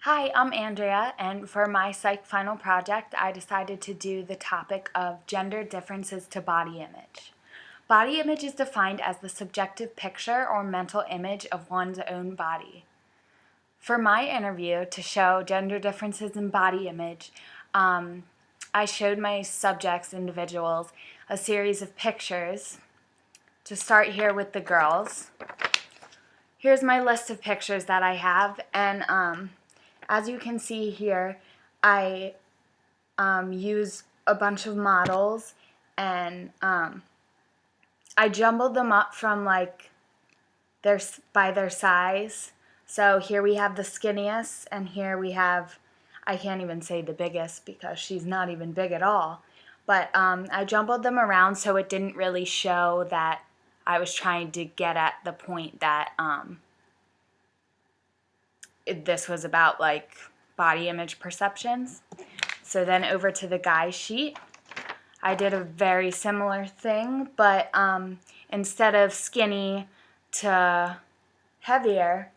Hi, I'm Andrea, and for my psych final project, I decided to do the topic of gender differences to body image. Body image is defined as the subjective picture or mental image of one's own body. For my interview to show gender differences in body image, I showed my subjects, individuals, a series of pictures. To start here with the girls, here's my list of pictures that I have, and as you can see here, I use a bunch of models, and I jumbled them up from like by their size. So here we have the skinniest, and here we have, I can't even say the biggest because she's not even big at all. But I jumbled them around so it didn't really show that I was trying to get at the point that this was about like body image perceptions. So then over to the guy sheet, I did a very similar thing, but instead of skinny to heavier,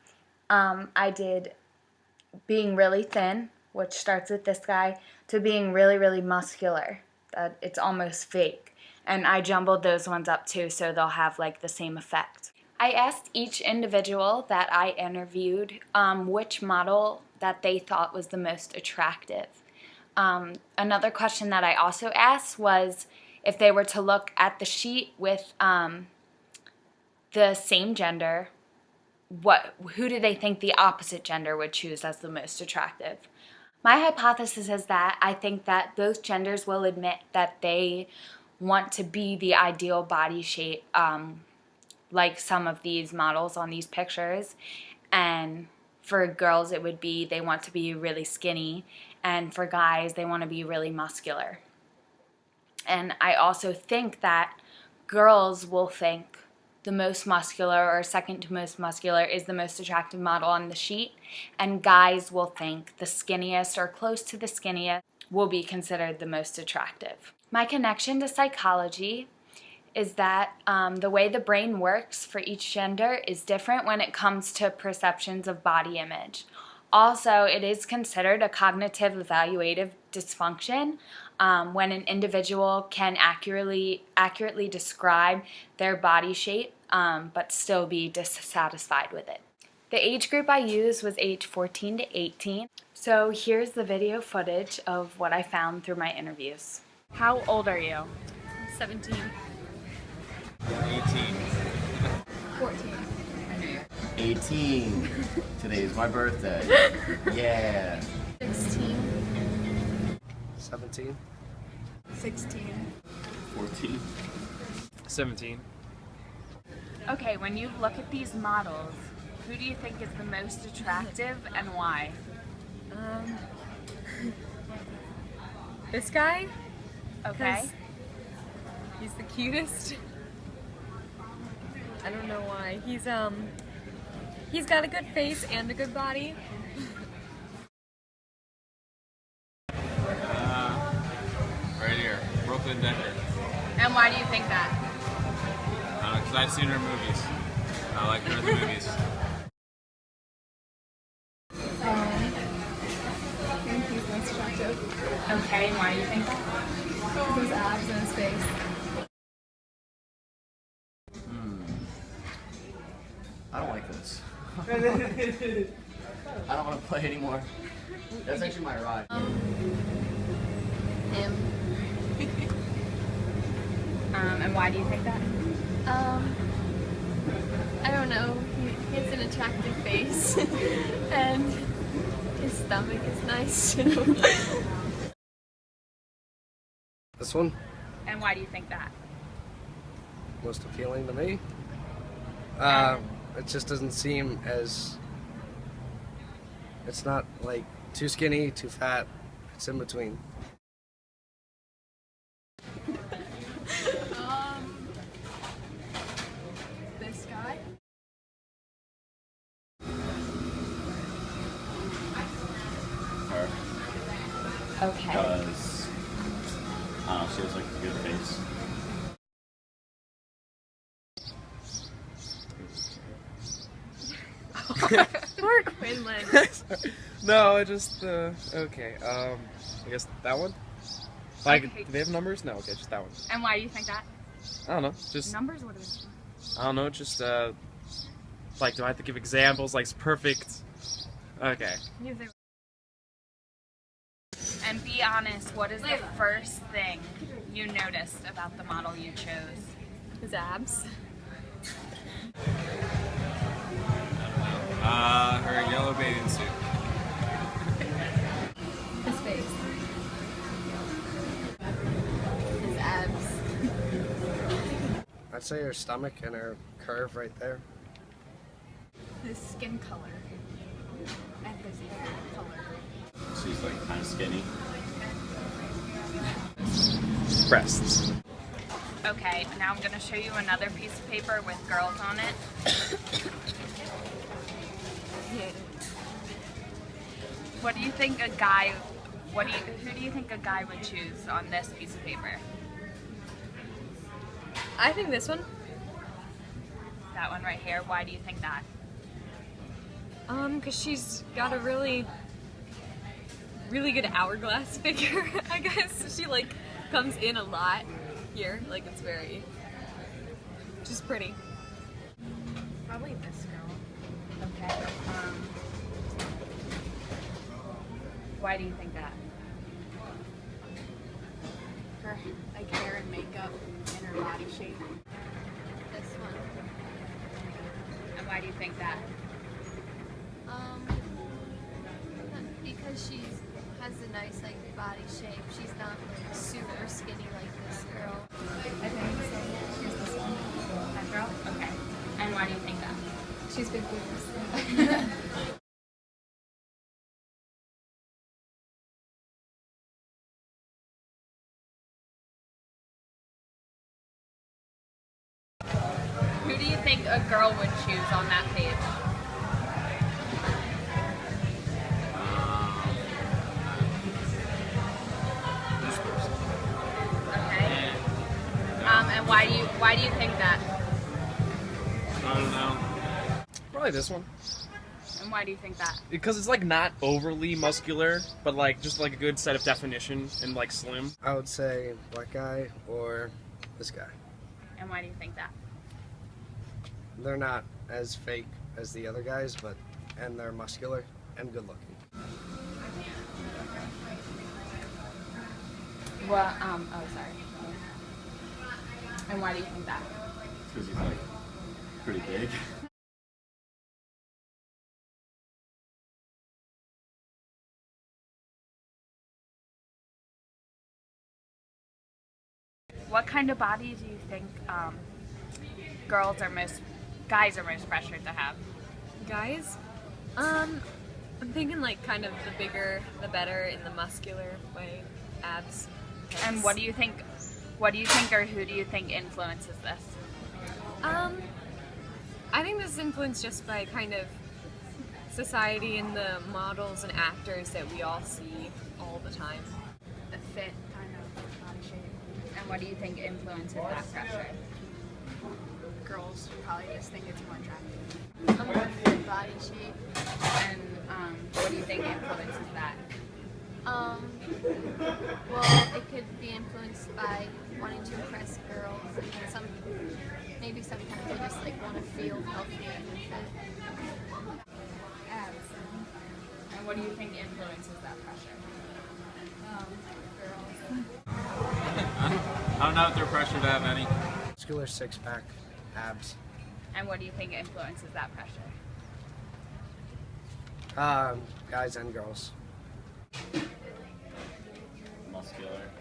I did being really thin, which starts with this guy, to being really, really muscular. It's almost fake. And I jumbled those ones up too, so they'll have like the same effect. I asked each individual that I interviewed which model that they thought was the most attractive. Another question that I also asked was if they were to look at the sheet with the same gender, who do they think the opposite gender would choose as the most attractive? My hypothesis is that I think that both genders will admit that they want to be the ideal body shape, like some of these models on these pictures. And for girls, it would be they want to be really skinny, and for guys, they want to be really muscular. And I also think that girls will think the most muscular or second to most muscular is the most attractive model on the sheet, and guys will think the skinniest or close to the skinniest will be considered the most attractive. My connection to psychology is that the way the brain works for each gender is different when it comes to perceptions of body image. Also, it is considered a cognitive evaluative dysfunction when an individual can accurately describe their body shape but still be dissatisfied with it. The age group I used was age 14 to 18. So here's the video footage of what I found through my interviews. How old are you? 17. 18. 14. 18. Today is my birthday. Yeah. 16. 17. 16. 14. 17. Okay, when you look at these models, who do you think is the most attractive and why? This guy? Okay. He's the cutest. I don't know why. He's got a good face and a good body. Right here, Brooklyn Decker. And why do you think that? Because I've seen her movies. I like her in the movies. I think he's most attractive. Okay, and why do you think that? His abs and his face. I don't like this. I don't want to play anymore. That's actually my ride. Him. And why do you think that? I don't know. He has an attractive face. And his stomach is nice too. This one, And why do you think that? most appealing to me. It just doesn't seem as, it's not like too skinny, too fat, it's in between. This guy? Her. Okay. Because, I don't know, she has like a good face. Poor Quinlan. No, I just okay. I guess that one. Like, Okay. do they have numbers? No, okay, just that one. And why do you think that? I don't know. Just Numbers would have been. I don't know. Just like, do I have to give examples? Like, it's perfect. Okay. And be honest, what is the first thing you noticed about the model you chose? His abs. Her yellow bathing suit. His face. His abs. I'd say her stomach and her curve right there. His skin color. And his hair color. She's like kind of skinny. Breasts. Okay, now I'm gonna show you another piece of paper with girls on it. Yeah. What do you think a guy? Who do you think a guy would choose on this piece of paper? I think this one. That one right here. Why do you think that? Because she's got a really good hourglass figure, I guess. She, like, comes in a lot here. Like, it's very... She's pretty. Probably this girl. Okay. Why do you think that? Her like hair and makeup and her body shape. This one. And why do you think that? Because she has a nice, like, body shape. She's not, like, super skinny like this girl. I think so. Here's this one. That girl? Okay. And why do you think that? She's big boobs. Who do you think a girl would choose on that page? This person. Okay. And why do you think that? I don't know. Probably this one. And why do you think that? Because it's like not overly muscular, but like just like a good set of definition and like slim. I would say black guy or this guy. And why do you think that? They're not as fake as the other guys, and they're muscular and good looking. Well, oh, sorry. And why do you think that? Because he's like pretty big. What kind of body do you think guys are most pressured to have? Guys? I'm thinking, like, kind of the bigger, the better in the muscular way. Abs. And what do you think or who do you think influences this? I think this is influenced just by kind of society and the models and actors that we all see all the time. The fit kind of body shape. And what do you think influences that pressure? Girls probably just think it's more attractive. A more fit body shape. And what do you think influences that? Well, it could be influenced by wanting to impress girls, and maybe sometimes they just like want to feel healthy and fit. Abs. And what do you think influences that pressure? I don't know if they're pressured to have any. Muscular six-pack, abs. And what do you think influences that pressure? Guys and girls. Muscular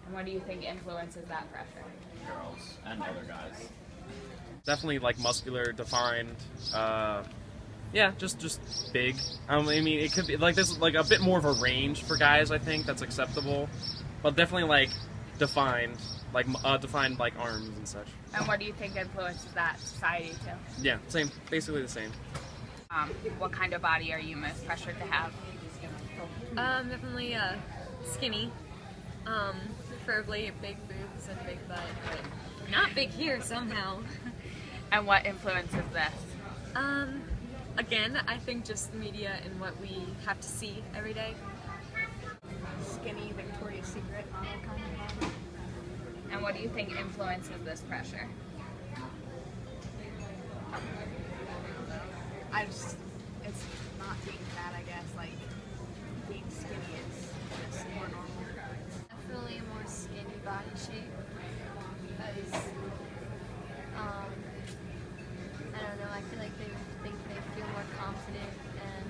And what do you think influences that pressure? girls and other guys. Definitely like muscular, defined. Yeah, just big. I mean, it could be like there's like a bit more of a range for guys. I think that's acceptable, but definitely like defined, like defined like arms and such. And what do you think influences that society too? Yeah, same, basically the same. What kind of body are you most pressured to have? Definitely skinny. Preferably big boobs and big butt, but not big here somehow. And what influences this? Again, I think just the media and what we have to see every day. Skinny Victoria's Secret model kind of. And what do you think influences this pressure? It's not being fat, I guess. Like, being skinny is just more normal. Definitely a more skinny body shape because I don't know, I feel like they think they feel more confident and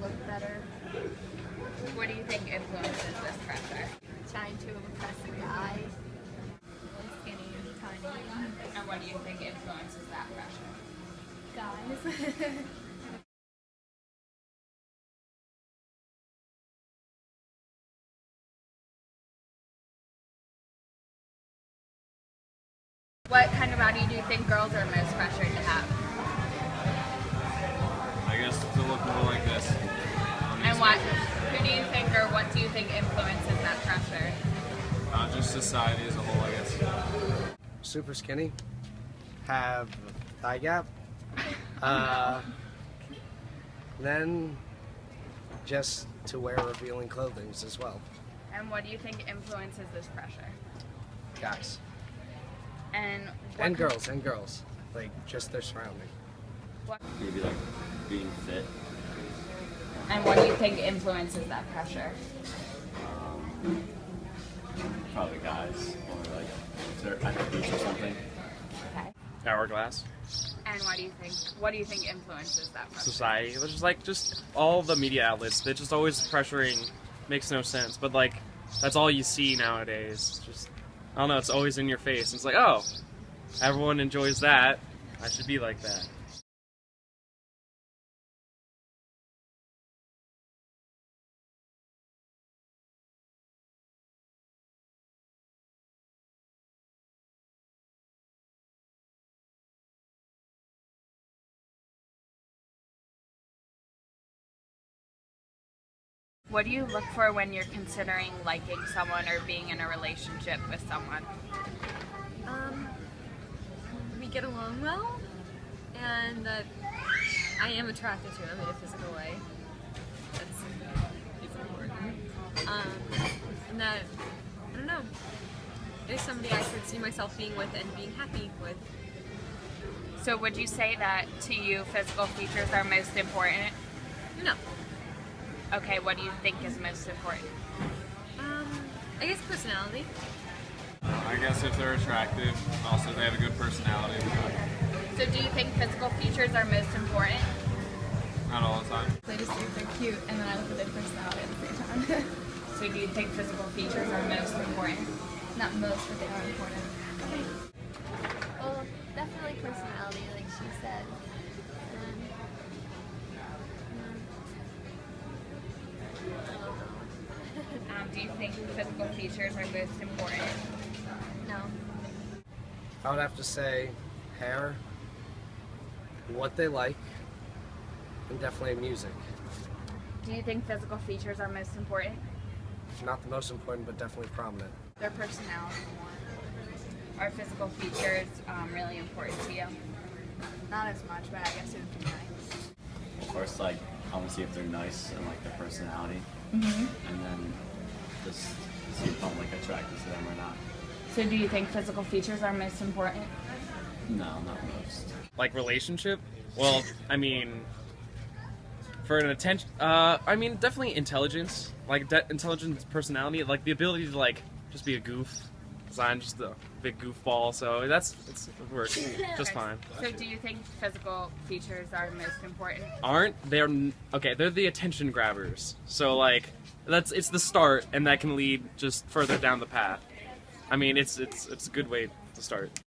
look better. What do you think influences this pressure? Trying to impress a guy. Really skinny and tiny. And what do you think influences that pressure? Guys. What kind of body do you think girls are most pressured to have? I guess to look more like this. And what? Who do you think, or what do you think influences that pressure? Just society as a whole, I guess. Super skinny, have thigh gap, then just to wear revealing clothing as well. And what do you think influences this pressure? Guys. And And girls, like just their surrounding. Maybe like being fit. And what do you think influences that pressure? Probably guys or like if they're athletes or something. Okay. Hourglass. And what do you think influences that pressure? Society. It's just all the media outlets. They're just always pressuring. Makes no sense. But like, that's all you see nowadays. Just, I don't know. It's always in your face. It's like, oh, everyone enjoys that. I should be like that. What do you look for when you're considering liking someone or being in a relationship with someone? We get along well, and that I am attracted to him in a physical way. It's important. And that, I don't know, is somebody I could see myself being with and being happy with. So would you say that to you physical features are most important? No. Okay, what do you think is most important? I guess personality. I guess if they're attractive, also they have a good personality. So do you think physical features are most important? Not all the time. They just think they're cute, and then I look at their personality at the same time. So do you think physical features are most important? Not most, but they are important. Well, definitely personality, like she said. Do you think physical features are most important? No. I would have to say hair, what they like, and definitely music. Do you think physical features are most important? Not the most important, but definitely prominent. Their personality more. Are physical features really important to you? Not as much, but I guess it would be nice. First, like I want to see if they're nice and like their personality, and then just see if I'm like attracted to them or not. So do you think physical features are most important? No, not most. Like relationship? Well, I mean, for an attention, I mean definitely intelligence, like intelligence, personality, like the ability to like just be a goof. 'Cause I'm just a big goofball, so it works just fine. So do you think physical features are most important? They're the attention grabbers. So like it's the start, and that can lead just further down the path. I mean, it's a good way to start.